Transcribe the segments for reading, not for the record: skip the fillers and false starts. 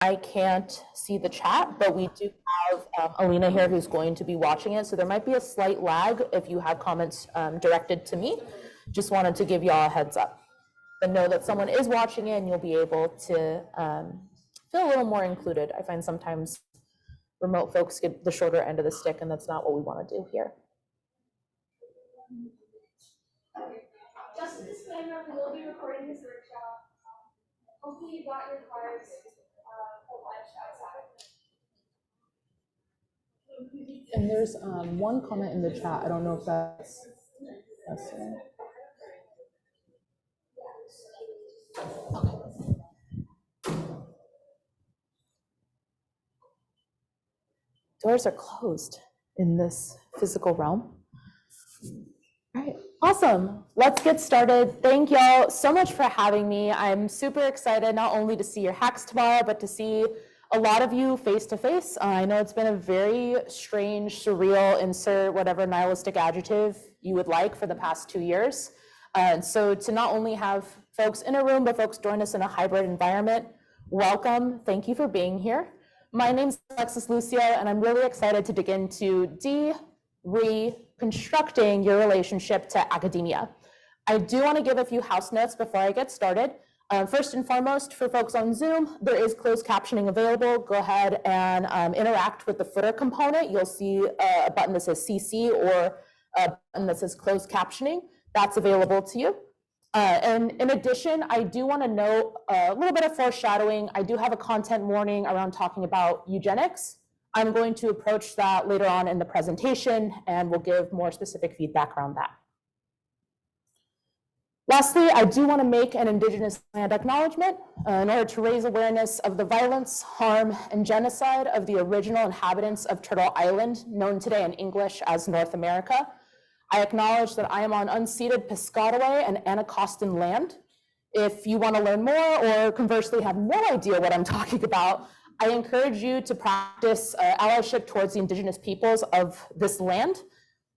I can't see the chat, but we do have Alina here who's going to be watching it. So there might be a slight lag if you have comments directed to me. Just wanted to give y'all a heads up. But know that someone is watching it and you'll be able to feel a little more included. I find sometimes remote folks get the shorter end of the stick, and that's not what we want to do here. Just a disclaimer, we will be recording this workshop. Hopefully you got your cards for lunch outside. And there's one comment in the chat. I don't know if that's it. Doors are closed in this physical realm. All right, awesome. Let's get started. Thank y'all so much for having me. I'm super excited not only to see your hacks tomorrow, but to see a lot of you face to face. I know it's been a very strange, surreal, insert whatever nihilistic adjective you would like for the past 2 years. So to not only have folks in a room, but folks join us in a hybrid environment, welcome. Thank you for being here. My name's Alexis Lucio, and I'm really excited to dig into reconstructing your relationship to academia. I do want to give a few house notes before I get started. First and foremost, for folks on Zoom, there is closed captioning available. Go ahead and interact with the footer component. You'll see a button that says CC or a button that says closed captioning. That's available to you. And in addition, I do want to note a little bit of foreshadowing. I do have a content warning around talking about eugenics. I'm going to approach that later on in the presentation, and we'll give more specific feedback around that. Lastly, I do want to make an Indigenous land acknowledgement in order to raise awareness of the violence, harm, and genocide of the original inhabitants of Turtle Island, known today in English as North America. I acknowledge that I am on unceded Piscataway and Anacostan land. If you want to learn more or conversely have no idea what I'm talking about, I encourage you to practice allyship towards the Indigenous peoples of this land.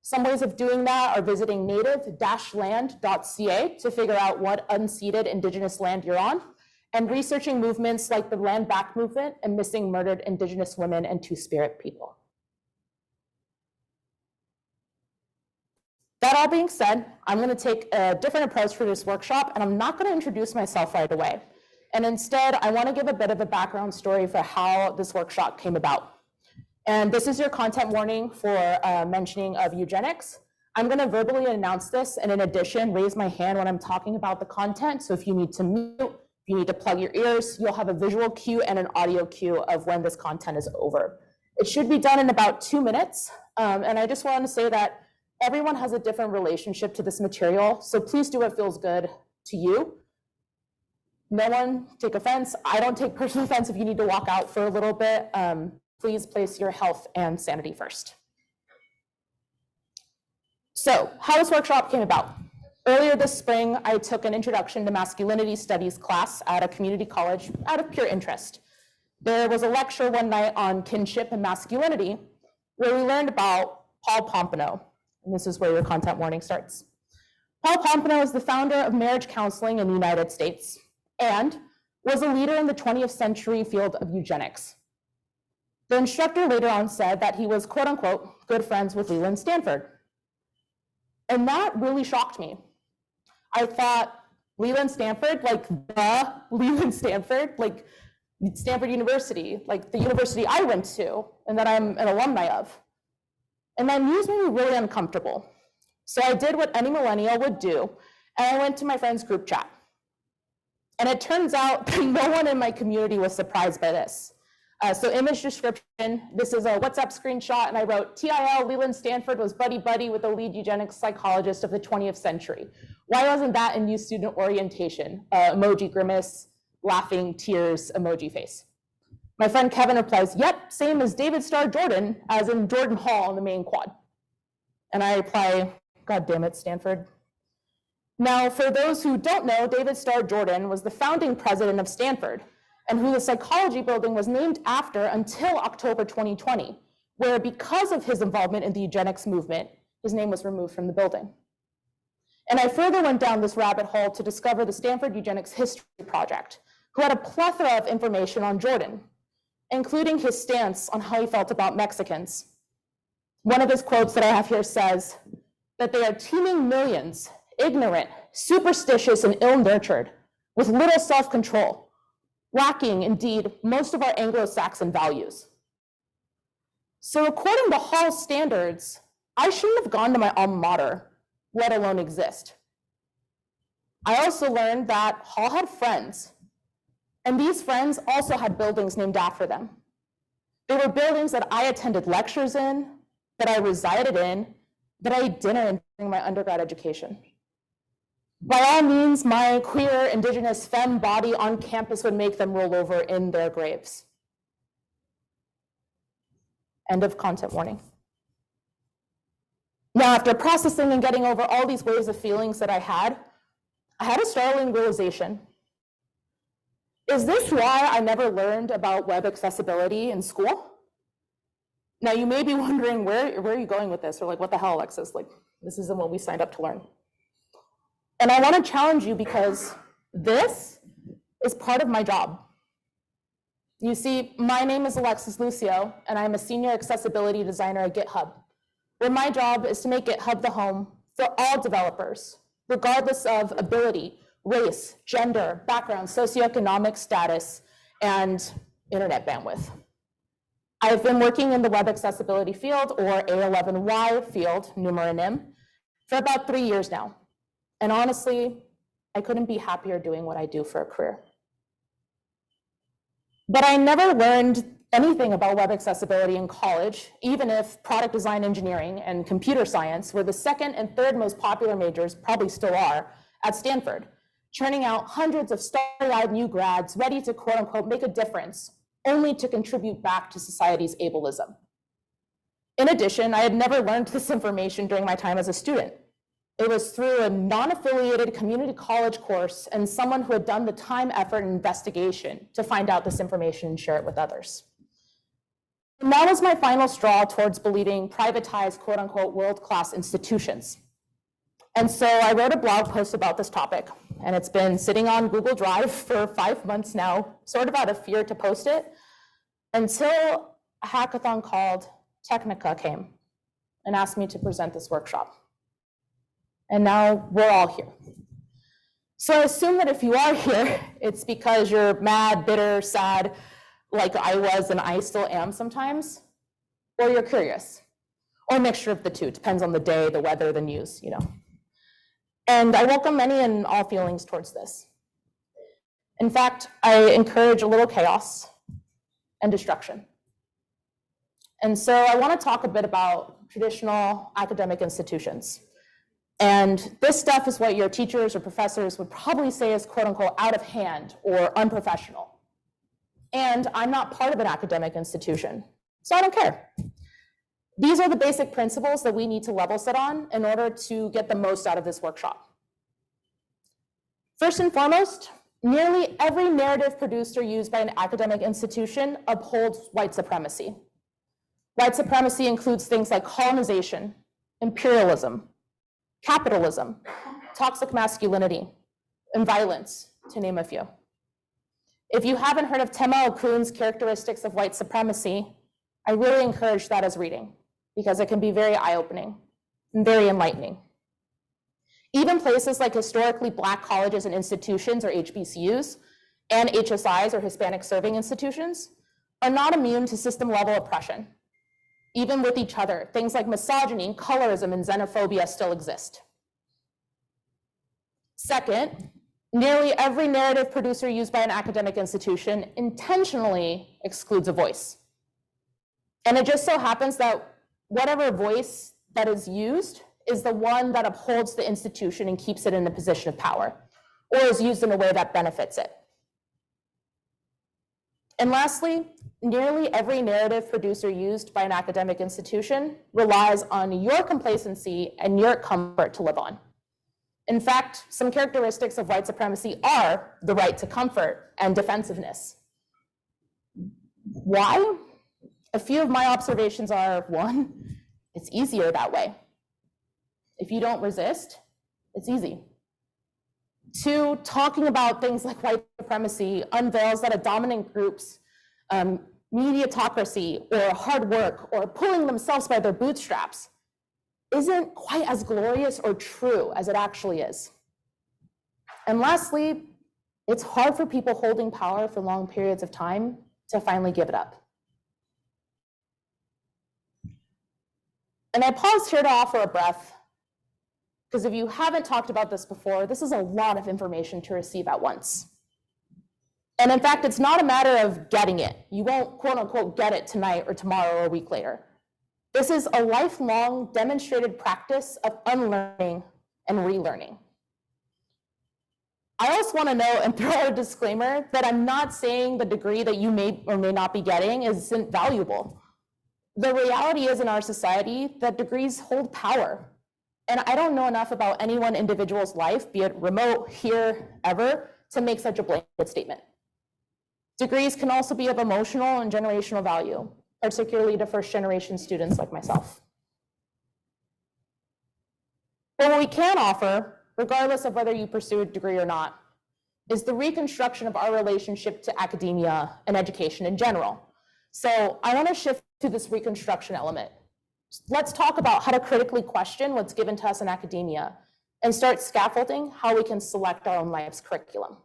Some ways of doing that are visiting native-land.ca to figure out what unceded Indigenous land you're on, and researching movements like the Land Back movement and missing murdered Indigenous women and Two-Spirit people. That all being said, I'm going to take a different approach for this workshop, and I'm not going to introduce myself right away. And instead, I want to give a bit of a background story for how this workshop came about. And this is your content warning for mentioning of eugenics. I'm going to verbally announce this, and in addition, raise my hand when I'm talking about the content. So if you need to mute, if you need to plug your ears, you'll have a visual cue and an audio cue of when this content is over. It should be done in about 2 minutes. And I just want to say that everyone has a different relationship to this material, so please do what feels good to you. No one take offense. I don't take personal offense if you need to walk out for a little bit. Please place your health and sanity first. So, how this workshop came about. Earlier this spring, I took an Introduction to Masculinity Studies class at a community college out of pure interest. There was a lecture one night on kinship and masculinity where we learned about Paul Pompano. And this is where your content warning starts. Paul Pompano is the founder of marriage counseling in the United States and was a leader in the 20th century field of eugenics. The instructor later on said that he was, quote unquote, good friends with Leland Stanford. And that really shocked me. I thought, Leland Stanford, like the Leland Stanford, like Stanford University, like the university I went to and that I'm an alumni of. And that news made me really uncomfortable. So I did what any millennial would do, and I went to my friend's group chat. And it turns out that no one in my community was surprised by this. So image description, this is a WhatsApp screenshot, and I wrote, TIL, Leland Stanford was buddy-buddy with the lead eugenics psychologist of the 20th century. Why wasn't that in new student orientation? Emoji grimace, laughing, tears, emoji face. My friend Kevin replies, yep, same as David Starr Jordan, as in Jordan Hall in the main quad. And I reply, God damn it, Stanford. Now, for those who don't know, David Starr Jordan was the founding president of Stanford, and who the psychology building was named after until October 2020, where because of his involvement in the eugenics movement, his name was removed from the building. And I further went down this rabbit hole to discover the Stanford Eugenics History Project, who had a plethora of information on Jordan, including his stance on how he felt about Mexicans. One of his quotes that I have here says that they are teeming millions, ignorant, superstitious, and ill-nurtured, with little self-control, lacking, indeed, most of our Anglo-Saxon values. So according to Hall's standards, I shouldn't have gone to my alma mater, let alone exist. I also learned that Hall had friends, and these friends also had buildings named after them. They were buildings that I attended lectures in, that I resided in, that I ate dinner in during my undergrad education. By all means, my queer, indigenous, femme body on campus would make them roll over in their graves. End of content warning. Now, after processing and getting over all these waves of feelings that I had a startling realization. Is this why I never learned about web accessibility in school? Now, you may be wondering, where are you going with this? Or like, what the hell, Alexis? Like, this isn't what we signed up to learn. And I want to challenge you because this is part of my job. You see, my name is Alexis Lucio, and I'm a senior accessibility designer at GitHub, where my job is to make GitHub the home for all developers, regardless of ability, race, gender, background, socioeconomic status, and internet bandwidth. I've been working in the web accessibility field, or A11Y field, numeranim, for about 3 years now. And honestly, I couldn't be happier doing what I do for a career. But I never learned anything about web accessibility in college, even if product design engineering and computer science were the second and third most popular majors, probably still are, at Stanford, churning out hundreds of starry-eyed new grads ready to quote unquote make a difference, only to contribute back to society's ableism. In addition, I had never learned this information during my time as a student. It was through a non-affiliated community college course and someone who had done the time, effort, and investigation to find out this information and share it with others. And that was my final straw towards believing privatized, quote unquote, world-class institutions. And so I wrote a blog post about this topic, and it's been sitting on Google Drive for 5 months now, sort of out of fear to post it, until a hackathon called Technica came and asked me to present this workshop. And now we're all here. So I assume that if you are here, it's because you're mad, bitter, sad, like I was and I still am sometimes, or you're curious, or a mixture of the two. It depends on the day, the weather, the news, you know. And I welcome any and all feelings towards this. In fact, I encourage a little chaos and destruction. And so I want to talk a bit about traditional academic institutions. And this stuff is what your teachers or professors would probably say is quote unquote out of hand or unprofessional. And I'm not part of an academic institution, so I don't care. These are the basic principles that we need to level set on in order to get the most out of this workshop. First and foremost, nearly every narrative produced or used by an academic institution upholds white supremacy. White supremacy includes things like colonization, imperialism, capitalism, toxic masculinity, and violence, to name a few. If you haven't heard of Tema Okun's Characteristics of White Supremacy, I really encourage that as reading, because it can be very eye-opening and very enlightening. Even places like historically Black colleges and institutions, or HBCUs, and HSIs, or Hispanic serving institutions, are not immune to system-level oppression. Even with each other, things like misogyny, colorism, and xenophobia still exist. Second, nearly every narrative producer used by an academic institution intentionally excludes a voice. And it just so happens that whatever voice that is used is the one that upholds the institution and keeps it in a position of power, or is used in a way that benefits it. And lastly, nearly every narrative producer used by an academic institution relies on your complacency and your comfort to live on. In fact, some characteristics of white supremacy are the right to comfort and defensiveness. Why? A few of my observations are, one, it's easier that way. If you don't resist, it's easy. to talking about things like white supremacy unveils that a dominant group's mediatocracy or hard work or pulling themselves by their bootstraps isn't quite as glorious or true as it actually is. And lastly, it's hard for people holding power for long periods of time to finally give it up. And I paused here to offer a breath, because if you haven't talked about this before, this is a lot of information to receive at once. And in fact, it's not a matter of getting it. You won't, quote unquote, get it tonight or tomorrow or a week later. This is a lifelong demonstrated practice of unlearning and relearning. I also want to note and throw out a disclaimer that I'm not saying the degree that you may or may not be getting isn't valuable. The reality is in our society that degrees hold power. And I don't know enough about any one individual's life, be it remote, here, ever, to make such a blanket statement. Degrees can also be of emotional and generational value, particularly to first-generation students like myself. But what we can offer, regardless of whether you pursue a degree or not, is the reconstruction of our relationship to academia and education in general. So I want to shift to this reconstruction element. Let's talk about how to critically question what's given to us in academia and start scaffolding how we can select our own life's curriculum.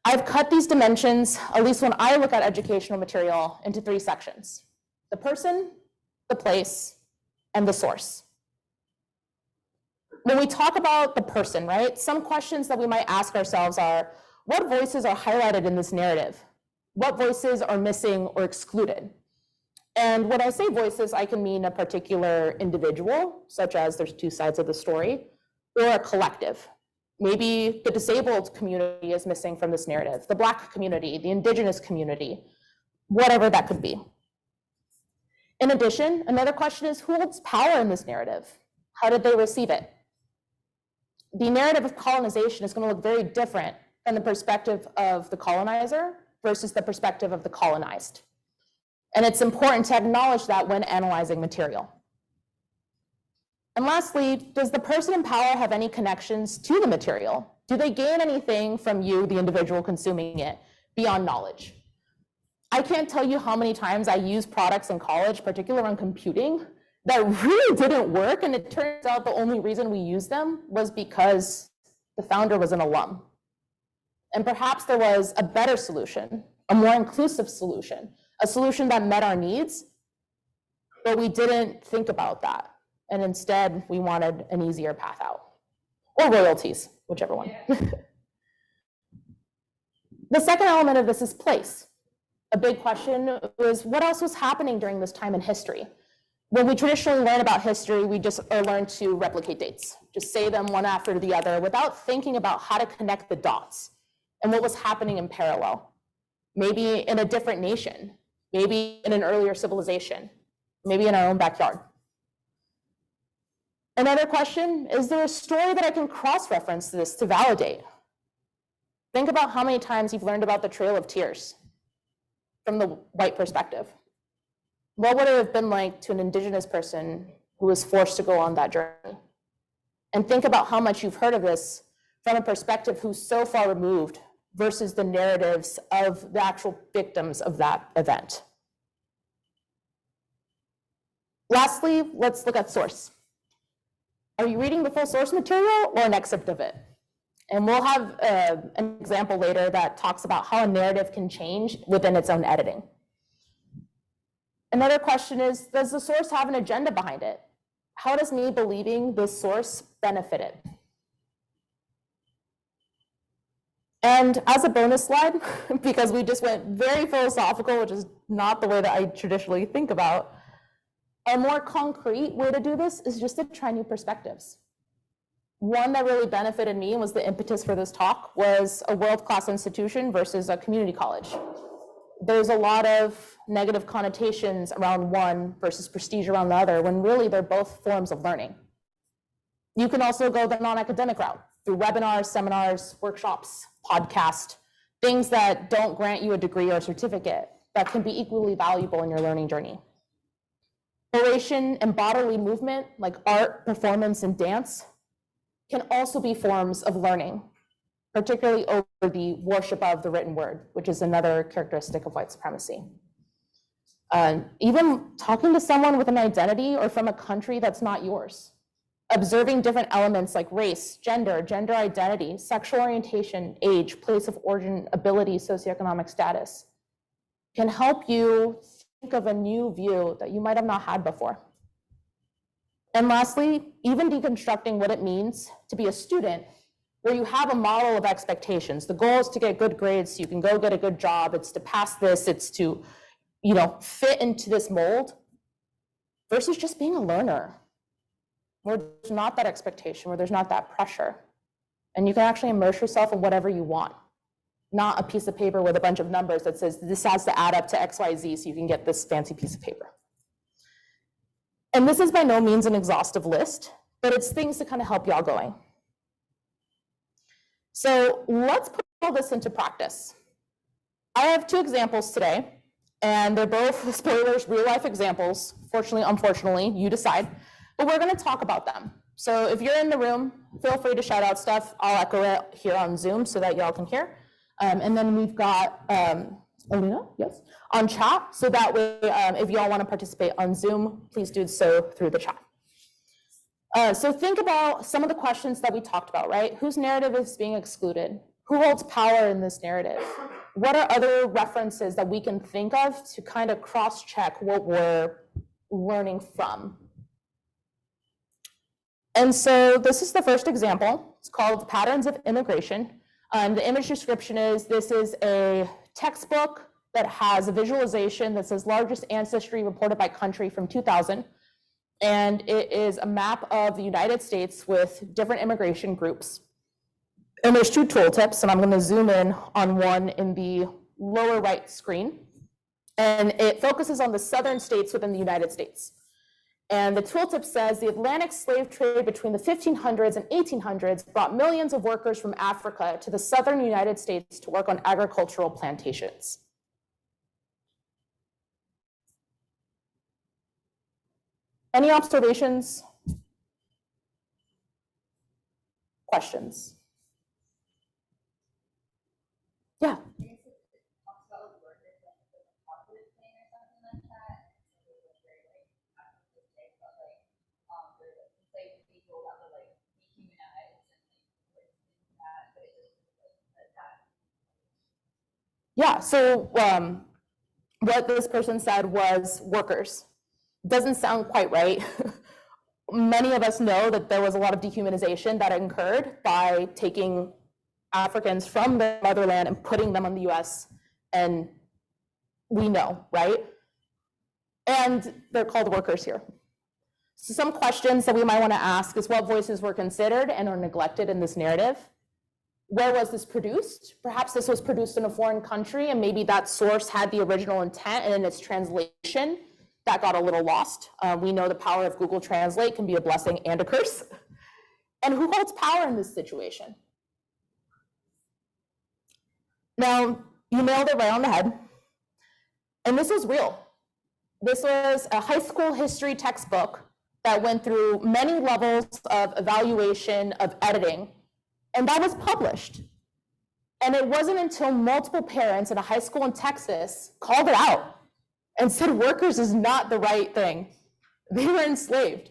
I've cut these dimensions, at least when I look at educational material, into 3 sections: the person, the place, and the source. When we talk about the person, right, some questions that we might ask ourselves are, what voices are highlighted in this narrative? What voices are missing or excluded? And when I say voices, I can mean a particular individual, such as there's 2 sides of the story, or a collective. Maybe the disabled community is missing from this narrative, the Black community, the Indigenous community, whatever that could be. In addition, another question is, who holds power in this narrative? How did they receive it? The narrative of colonization is going to look very different from the perspective of the colonizer versus the perspective of the colonized. And it's important to acknowledge that when analyzing material. And lastly, does the person in power have any connections to the material? Do they gain anything from you, the individual consuming it, beyond knowledge? I can't tell you how many times I used products in college, particularly on computing, that really didn't work, and it turns out the only reason we used them was because the founder was an alum. And perhaps there was a better solution, a more inclusive solution, a solution that met our needs, but we didn't think about that. And instead, we wanted an easier path out, or royalties, whichever one. The second element of this is place. A big question was, what else was happening during this time in history? When we traditionally learn about history, we just learn to replicate dates, just say them one after the other without thinking about how to connect the dots and what was happening in parallel. Maybe in a different nation, maybe in an earlier civilization, maybe in our own backyard. Another question, is there a story that I can cross-reference this to validate? Think about how many times you've learned about the Trail of Tears from the white perspective. What would it have been like to an Indigenous person who was forced to go on that journey? And think about how much you've heard of this from a perspective who's so far removed versus the narratives of the actual victims of that event. Lastly, let's look at source. Are you reading the full source material or an excerpt of it? And we'll have an example later that talks about how a narrative can change within its own editing. Another question is, does the source have an agenda behind it? How does me believing this source benefit it? And as a bonus slide, because we just went very philosophical, which is not the way that I traditionally think about, a more concrete way to do this is just to try new perspectives. One that really benefited me and was the impetus for this talk was a world-class institution versus a community college. There's a lot of negative connotations around one versus prestige around the other, when really they're both forms of learning. You can also go the non-academic route through webinars, seminars, workshops, podcasts, things that don't grant you a degree or a certificate that can be equally valuable in your learning journey. Oration and bodily movement, like art, performance, and dance, can also be forms of learning, particularly over the worship of the written word, which is another characteristic of white supremacy. Even talking to someone with an identity or from a country that's not yours. Observing different elements like race, gender identity, sexual orientation, age, place of origin, ability, socioeconomic status can help you think of a new view that you might have not had before. And lastly, even deconstructing what it means to be a student where you have a model of expectations. The goal is to get good grades so you can go get a good job. It's to pass this, it's to, fit into this mold versus just being a learner where there's not that expectation, where there's not that pressure. And you can actually immerse yourself in whatever you want, not a piece of paper with a bunch of numbers that says this has to add up to X, Y, Z so you can get this fancy piece of paper. And this is by no means an exhaustive list, but it's things to kind of help y'all going. So let's put all this into practice. I have 2 examples today, and they're both, spoilers, real life examples. Fortunately, unfortunately, you decide, but we're gonna talk about them. So if you're in the room, feel free to shout out stuff. I'll echo it here on Zoom so that y'all can hear. And then we've got Alina, yes, on chat. So that way, if y'all wanna participate on Zoom, please do so through the chat. So think about some of the questions that we talked about, right? Whose narrative is being excluded? Who holds power in this narrative? What are other references that we can think of to kind of cross-check what we're learning from? And so this is the first example. It's called Patterns of Immigration. The image description is, this is a textbook that has a visualization that says largest ancestry reported by country from 2000. And it is a map of the United States with different immigration groups. And there's 2 tooltips, and I'm gonna zoom in on one in the lower right screen. And it focuses on the southern states within the United States. And the tooltip says the Atlantic slave trade between the 1500s and 1800s brought millions of workers from Africa to the southern United States to work on agricultural plantations. Any observations? Questions? Yeah. Yeah, so what this person said was workers. Doesn't sound quite right. Many of us know that there was a lot of dehumanization that occurred by taking Africans from their motherland and putting them in the US, and we know, right? And they're called workers here. So some questions that we might want to ask is what voices were considered and are neglected in this narrative? Where was this produced? Perhaps this was produced in a foreign country and maybe that source had the original intent and in its translation that got a little lost. We know the power of Google Translate can be a blessing and a curse. And who holds power in this situation? Now, you nailed it right on the head. And this was real. This was a high school history textbook that went through many levels of evaluation, of editing, and that was published. And it wasn't until multiple parents in a high school in Texas called it out and said workers is not the right thing. They were enslaved.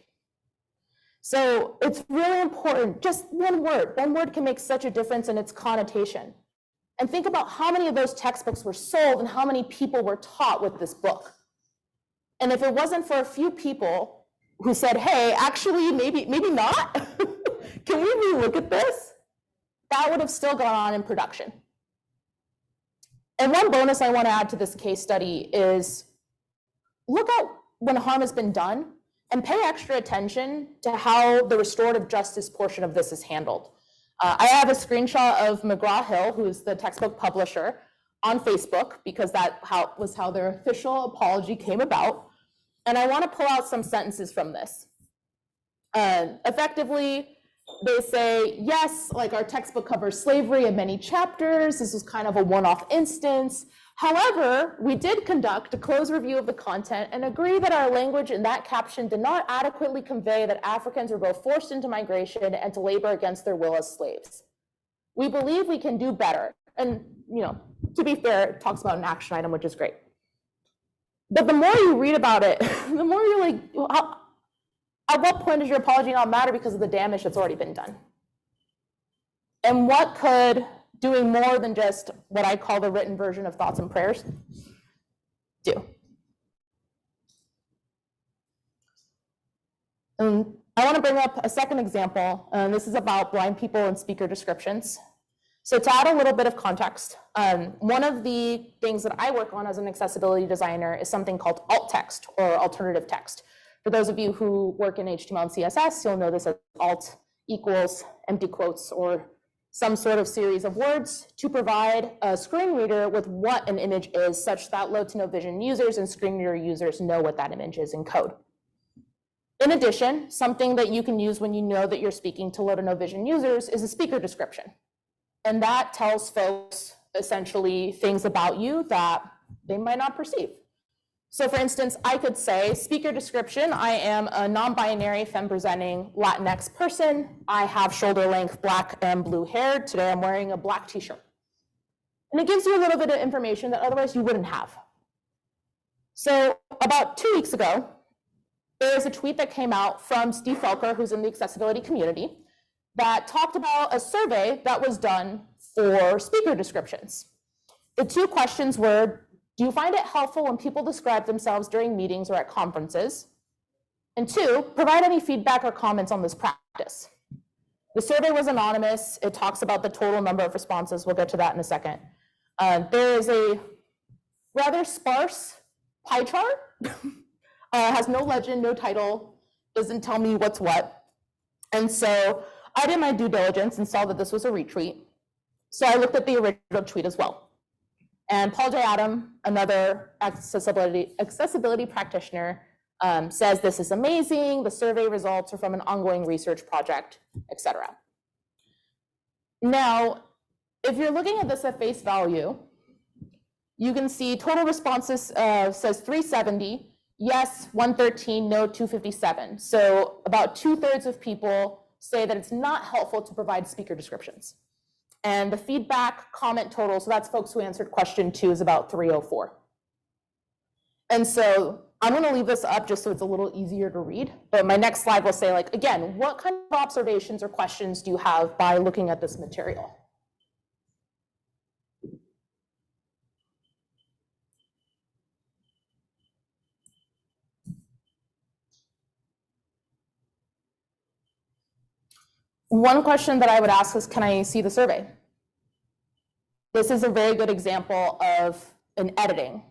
So it's really important, just one word can make such a difference in its connotation. And think about how many of those textbooks were sold and how many people were taught with this book. And if it wasn't for a few people who said, hey, actually, maybe not, can we relook at this? That would have still gone on in production. And one bonus I want to add to this case study is look at when harm has been done and pay extra attention to how the restorative justice portion of this is handled. I have a screenshot of McGraw-Hill, who's the textbook publisher, on Facebook, because that was how their official apology came about. And I want to pull out some sentences from this. Effectively, they say, yes, like our textbook covers slavery in many chapters. This was kind of a one-off instance. However, we did conduct a close review of the content and agree that our language in that caption did not adequately convey that Africans were both forced into migration and to labor against their will as slaves. We believe we can do better. And, to be fair, it talks about an action item, which is great. But the more you read about it, the more you're like, at what point does your apology not matter because of the damage that's already been done? And what could doing more than just what I call the written version of thoughts and prayers do? And I want to bring up a second example, and this is about blind people and speaker descriptions. So to add a little bit of context, one of the things that I work on as an accessibility designer is something called alt text or alternative text. For those of you who work in HTML and CSS, you'll know this as alt equals empty quotes or some sort of series of words to provide a screen reader with what an image is, such that low to no vision users and screen reader users know what that image is in code. In addition, something that you can use when you know that you're speaking to low to no vision users is a speaker description. And that tells folks essentially things about you that they might not perceive. So for instance, I could say, speaker description, I am a non-binary femme-presenting Latinx person. I have shoulder-length black and blue hair. Today I'm wearing a black t-shirt. And it gives you a little bit of information that otherwise you wouldn't have. So about 2 weeks ago, there was a tweet that came out from Steve Felker, who's in the accessibility community, that talked about a survey that was done for speaker descriptions. The two questions were, do you find it helpful when people describe themselves during meetings or at conferences? And two, provide any feedback or comments on this practice. The survey was anonymous. It talks about the total number of responses. We'll get to that in a second. There is a rather sparse pie chart. Has no legend, no title, doesn't tell me what's what. And so I did my due diligence and saw that this was a retweet. So I looked at the original tweet as well. And Paul J. Adam, another accessibility practitioner, says this is amazing. The survey results are from an ongoing research project, etc. Now, if you're looking at this at face value, you can see total responses says 370, yes, 113, no, 257. So about 2/3 of people say that it's not helpful to provide speaker descriptions. And the feedback comment total, so that's folks who answered question 2, is about 304. And so I'm going to leave this up just so it's a little easier to read. But my next slide will say, like, again, what kind of observations or questions do you have by looking at this material? One question that I would ask is, can I see the survey? This is a very good example of an editing,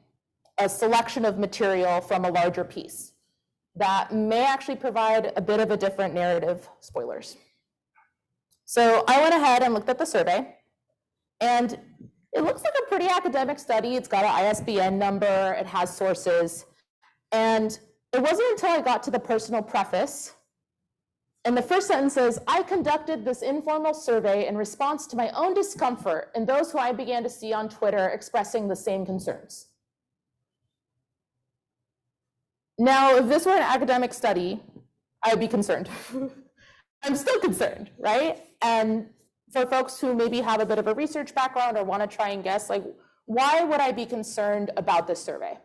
a selection of material from a larger piece that may actually provide a bit of a different narrative. Spoilers. So I went ahead and looked at the survey, and it looks like a pretty academic study. It's got an ISBN number, it has sources, and it wasn't until I got to the personal preface. And the first sentence says, I conducted this informal survey in response to my own discomfort and those who I began to see on Twitter expressing the same concerns. Now, if this were an academic study, I would be concerned. I'm still concerned, right? And for folks who maybe have a bit of a research background or want to try and guess, like, why would I be concerned about this survey?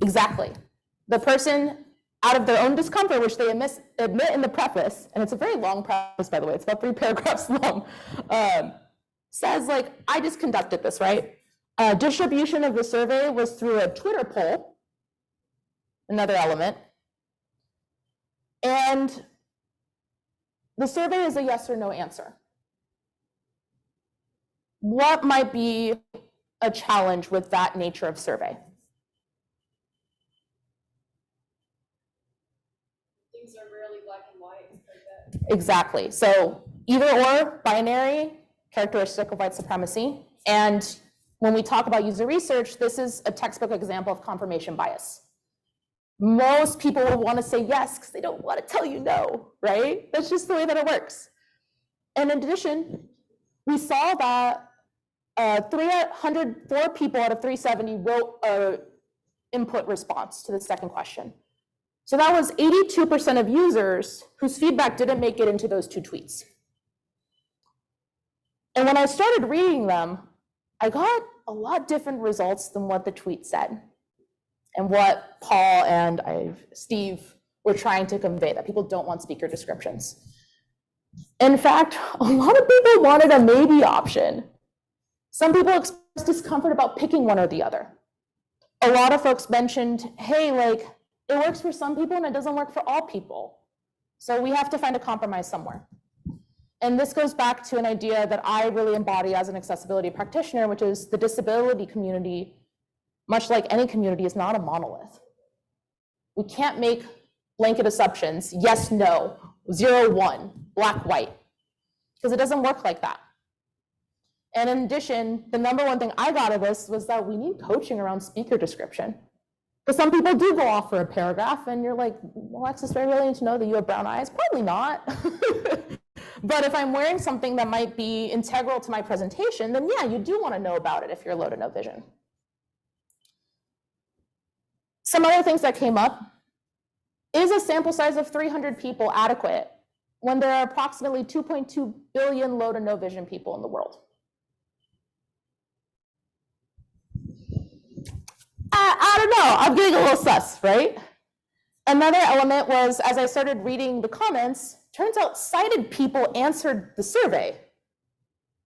Exactly. The person, out of their own discomfort, which they admit in the preface, and it's a very long preface, by the way, it's about 3 paragraphs long, says, like, I just conducted this, right? Distribution of the survey was through a Twitter poll, another element. And the survey is a yes or no answer. What might be a challenge with that nature of survey? Things are rarely black and white. Exactly. So either or, binary, characteristic of white supremacy. And when we talk about user research, this is a textbook example of confirmation bias. Most people will want to say yes because they don't want to tell you no, right? That's just the way that it works. And in addition, we saw that 304 people out of 370 wrote an input response to the second question. So that was 82% of users whose feedback didn't make it into those two tweets. And when I started reading them, I got a lot different results than what the tweet said and what Paul and Steve were trying to convey, that people don't want speaker descriptions. In fact, a lot of people wanted a maybe option. Some people expressed discomfort about picking one or the other. A lot of folks mentioned, hey, like, it works for some people and it doesn't work for all people. So we have to find a compromise somewhere. And this goes back to an idea that I really embody as an accessibility practitioner, which is the disability community, much like any community, is not a monolith. We can't make blanket assumptions, yes, no, 0, 1, black, white, because it doesn't work like that. And in addition, the number one thing I got out of this was that we need coaching around speaker description. Because some people do go off for a paragraph and you're like, Alexis, do I really need to know that you have brown eyes? Probably not. But if I'm wearing something that might be integral to my presentation, then yeah, you do want to know about it if you're low to no vision. Some other things that came up: is a sample size of 300 people adequate when there are approximately 2.2 billion low to no vision people in the world? I don't know, I'm getting a little sus, right? Another element was, as I started reading the comments, turns out sighted people answered the survey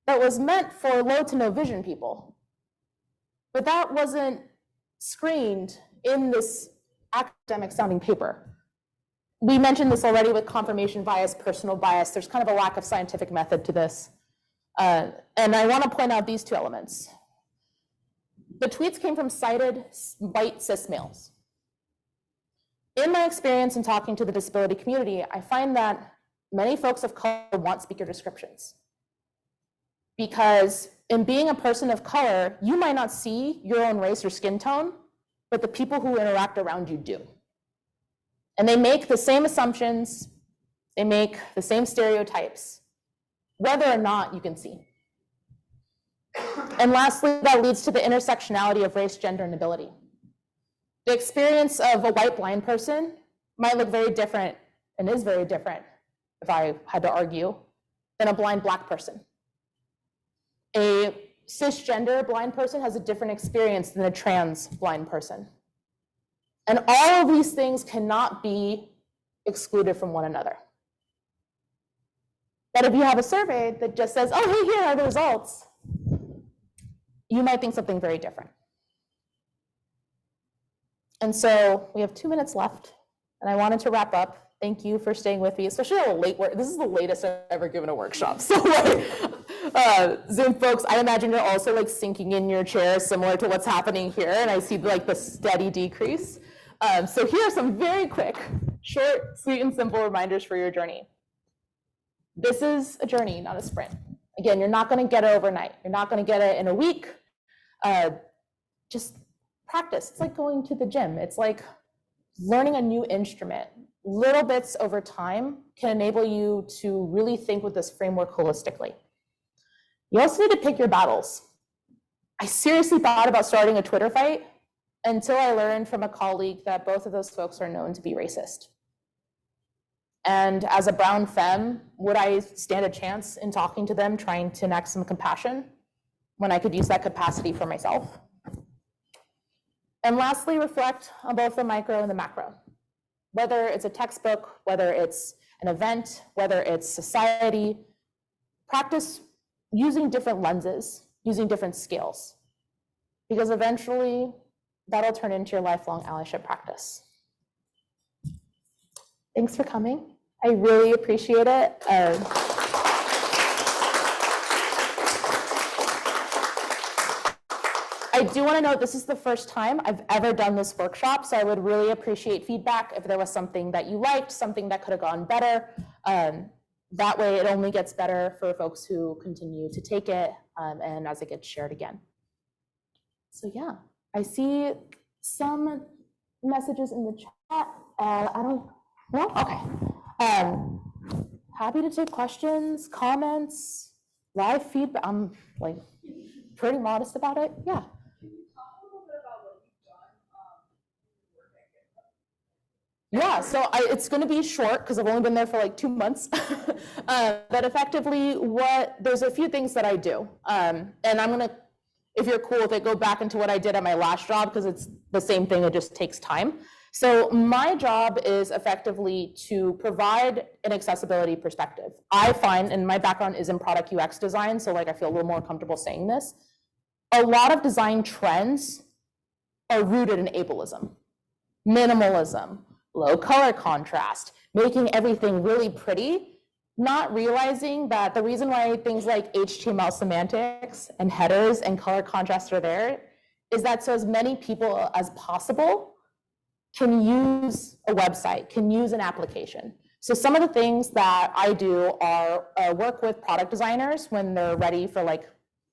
that was meant for low to no vision people. But that wasn't screened in this academic sounding paper. We mentioned this already with confirmation bias, personal bias. There's kind of a lack of scientific method to this. And I want to point out these two elements. The tweets came from sighted white cis males. In my experience in talking to the disability community, I find that many folks of color want speaker descriptions. Because in being a person of color, you might not see your own race or skin tone, but the people who interact around you do. And they make the same assumptions, they make the same stereotypes, whether or not you can see. And lastly, that leads to the intersectionality of race, gender, and ability. The experience of a white blind person might look very different, and is very different, if I had to argue, than a blind black person. A cisgender blind person has a different experience than a trans blind person. And all of these things cannot be excluded from one another. But if you have a survey that just says, oh, hey, here are the results, you might think something very different. And so we have 2 minutes left, and I wanted to wrap up. Thank you for staying with me, especially on a late work. This is the latest I've ever given a workshop. So Zoom folks, I imagine you're also like sinking in your chair, similar to what's happening here, and I see like the steady decrease. So here are some very quick, short, sweet, and simple reminders for your journey. This is a journey, not a sprint. Again, you're not going to get it overnight. You're not going to get it in a week. Just practice. It's like going to the gym. It's like learning a new instrument. Little bits over time can enable you to really think with this framework holistically. You also need to pick your battles. I seriously thought about starting a Twitter fight until I learned from a colleague that both of those folks are known to be racist. And as a brown femme, would I stand a chance in talking to them, trying to enact some compassion when I could use that capacity for myself? And lastly, reflect on both the micro and the macro. Whether it's a textbook, whether it's an event, whether it's society, practice using different lenses, using different scales, because eventually that'll turn into your lifelong allyship practice. Thanks for coming. I really appreciate it. I do want to note this is the first time I've ever done this workshop, so I would really appreciate feedback if there was something that you liked, something that could have gone better. That way it only gets better for folks who continue to take it and as it gets shared again. So yeah, I see some messages in the chat. I don't know. Okay. Happy to take questions, comments, live feedback, I'm like pretty modest about it. Yeah. Can you talk a little bit about what you've done Yeah, so it's going to be short because I've only been there for like 2 months. But effectively, there's a few things that I do. And I'm going to, if you're cool with it, go back into what I did at my last job because it's the same thing, it just takes time. So my job is effectively to provide an accessibility perspective. I find, and my background is in product UX design, so like I feel a little more comfortable saying this, a lot of design trends are rooted in ableism, minimalism, low color contrast, making everything really pretty, not realizing that the reason why things like HTML semantics and headers and color contrast are there is that so as many people as possible can use a website, can use an application. So some of the things that I do are work with product designers when they're ready for like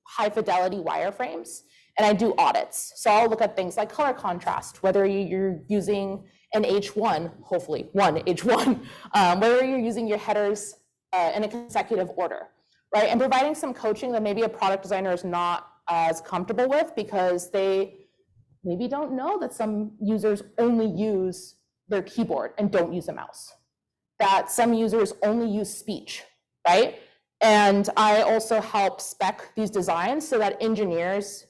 high fidelity wireframes, and I do audits. So I'll look at things like color contrast, whether you're using an H1, hopefully one H1, whether you're using your headers in a consecutive order, right? And providing some coaching that maybe a product designer is not as comfortable with because they maybe don't know that some users only use their keyboard and don't use a mouse, that some users only use speech, right? And I also help spec these designs so that engineers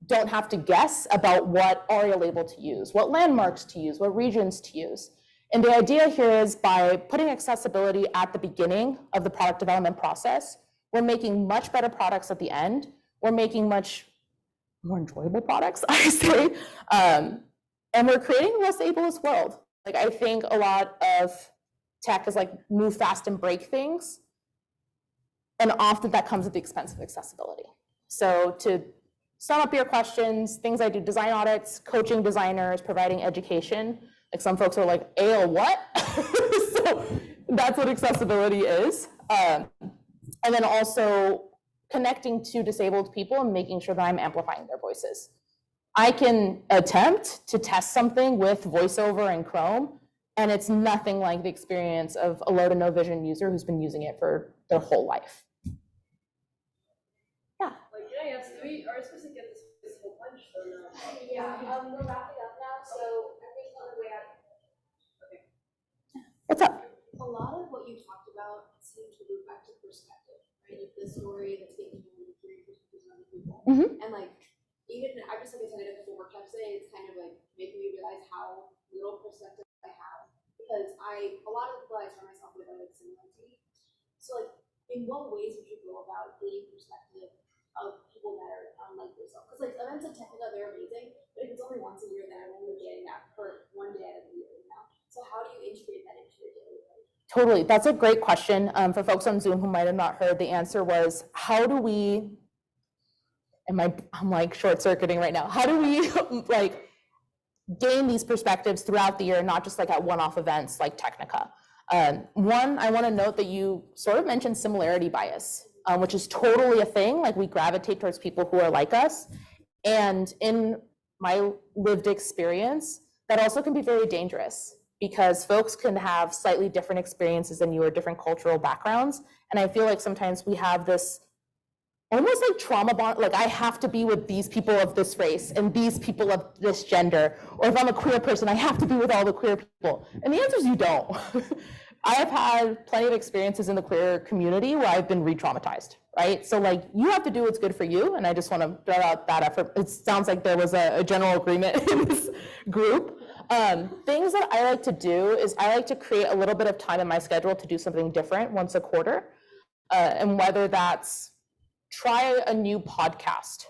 don't have to guess about what ARIA label to use, what landmarks to use, what regions to use. And the idea here is by putting accessibility at the beginning of the product development process, we're making much better products at the end. We're making much more enjoyable products, I say. And we're creating a less ableist world. Like I think a lot of tech is like move fast and break things. And often that comes at the expense of accessibility. So to sum up your questions, things I do, design audits, coaching designers, providing education. Like some folks are like, AL what? So that's what accessibility is. And then also connecting to disabled people and making sure that I'm amplifying their voices. I can attempt to test something with VoiceOver and Chrome, and it's nothing like the experience of a low to no vision user who's been using it for their whole life. Yeah. Like, yeah, so we are supposed to get this whole bunch, so no. Yeah, we're wrapping up now, so I think on the way out. What's up? A lot of what you talked about seemed to loop back to perspective, right? Like the story that's being told through perspectives of other people. And like, even I just like attended a couple workshops today, it's kind of like making me realize how little perspective I have. Because a lot of people I surround myself with are like similar to me. So like, in what ways would you go about gaining perspective of people that are unlike yourself? Because like events of Technica, they're amazing, but if it's only once a year, then I'm only getting that for one day out of the year, you know? So how do you integrate that into your daily life? Totally, that's a great question. For folks on Zoom who might have not heard, the answer was, how do we, I'm like short-circuiting right now. How do we like gain these perspectives throughout the year, not just like at one-off events like Technica? One, I want to note that you sort of mentioned similarity bias, which is totally a thing. Like we gravitate towards people who are like us. And in my lived experience, that also can be very dangerous because folks can have slightly different experiences than you or different cultural backgrounds. And I feel like sometimes we have this almost like trauma bond, like I have to be with these people of this race and these people of this gender, or if I'm a queer person, I have to be with all the queer people. And the answer is you don't. I have had plenty of experiences in the queer community where I've been re-traumatized, right? So like you have to do what's good for you, and I just want to throw out that effort. It sounds like there was a general agreement in this group. Things that I like to do is I like to create a little bit of time in my schedule to do something different once a quarter, and whether that's try a new podcast,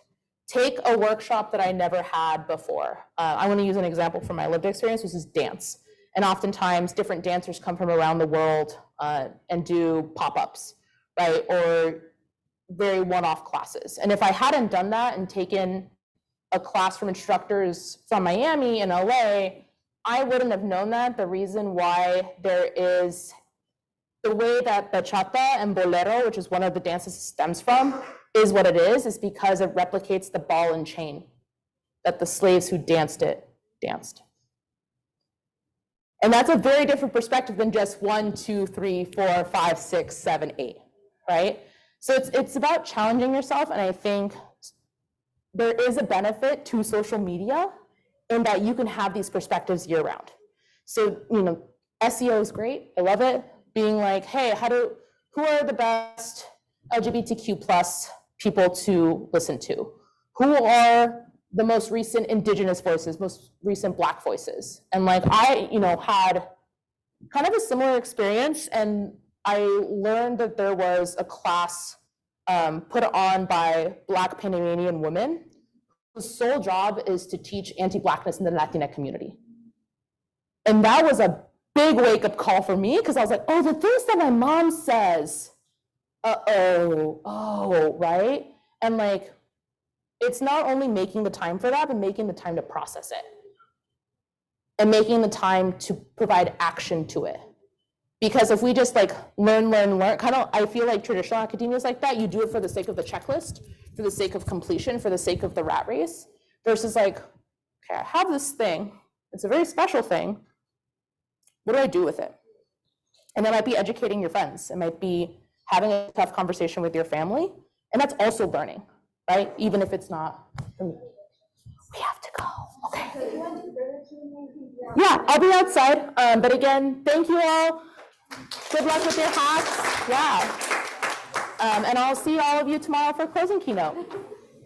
take a workshop that I never had before. I want to use an example from my lived experience, which is dance. And oftentimes different dancers come from around the world and do pop-ups, right? Or very one-off classes. And if I hadn't done that and taken a class from instructors from Miami and LA, I wouldn't have known that. The reason why there is the way that bachata and bolero, which is one of the dances it stems from, is what it is because it replicates the ball and chain that the slaves who danced it danced. And that's a very different perspective than just 1, 2, 3, 4, 5, 6, 7, 8, right? So it's about challenging yourself, and I think there is a benefit to social media in that you can have these perspectives year round. So, SEO is great. I love it. Being like, hey, who are the best LGBTQ plus people to listen to? Who are the most recent Indigenous voices, most recent Black voices? And like, I, had kind of a similar experience, and I learned that there was a class put on by Black Panamanian women whose sole job is to teach anti-Blackness in the Latina community. And that was a big wake-up call for me, because I was like, oh, the things that my mom says, right? And like, it's not only making the time for that, but making the time to process it. And making the time to provide action to it. Because if we just like learn, kind of, I feel like traditional academia is like that. You do it for the sake of the checklist, for the sake of completion, for the sake of the rat race, versus like, okay, I have this thing. It's a very special thing. What do I do with it? And that might be educating your friends. It might be having a tough conversation with your family. And that's also learning, right? Even if it's not, we have to go, okay. Yeah, I'll be outside. But again, thank you all. Good luck with your hats. Yeah. And I'll see all of you tomorrow for closing keynote.